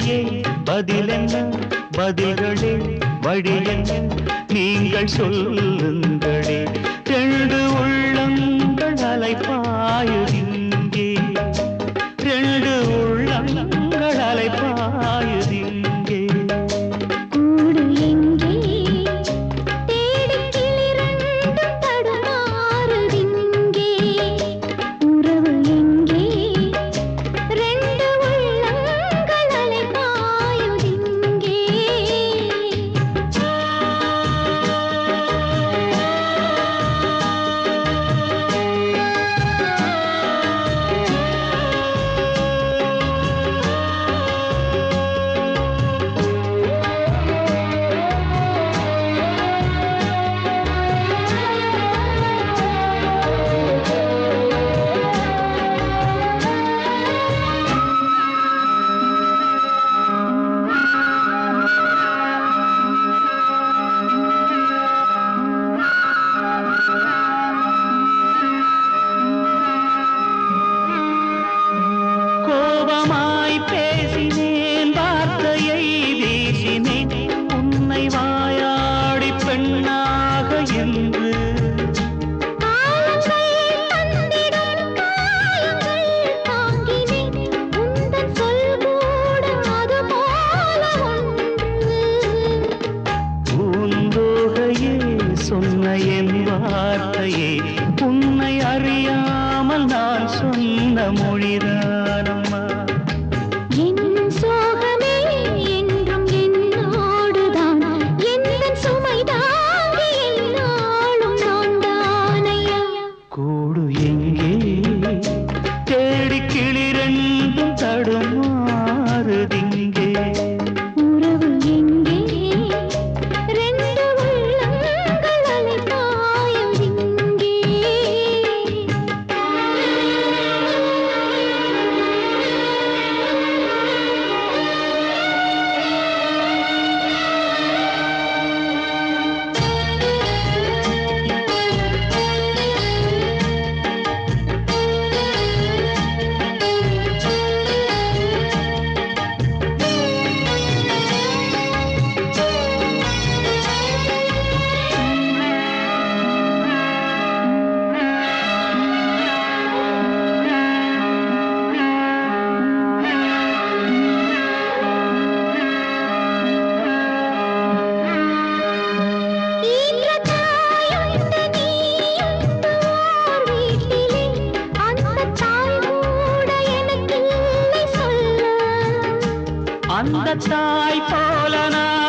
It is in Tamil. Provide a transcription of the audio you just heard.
விழியே பதிலென்ன பதில்களே வழியென்ன நீங்கள் சொல்லுங்களே ரெண்டு உள்ளங்கள் அலைப்பாயுதிங்கே ரெண்டு உள்ளங்கள் அலைப்பாயுதிங்கே கூடு எங்கே தேடி கிளிரண்டும் தடுமாறுதிங்கே உறவு எங்கே ரெண்டு உள்ளங்கள் அலைப்பாயுதிங்கே கோபமாய் பேசினேன் வார்த்தையை வீசினேன் உன்னை வாயாடி பெண்ணாக என்று காலங்கள் தந்திடும் காயங்கள் தாங்கினேன் உந்தன் சொல் கூட அது போல ஒன்று பூந்தோகையே சொன்ன என் வார்த்தையே உன்னை அறியாமல் நான் சொன்ன மொழிதானம்மா என் சோகமே என்றும் என்னோடுதான் எந்தன் சுமை தாங்கி என்னாலும் நான் தானையா கூடு எங்கே தேடி கிளிரண்டும் தடுமாறுதிங்கே உறவு எங்கே ரெண்டு உள்ளங்கள் அலைபாயுதிங்கே ஈன்ற தாயுண்டு நீயுண்டு ஓர் வீட்டிலே அந்த தாய் கூட எனக்கில்லை சொல்ல அந்த தாய் போல நான்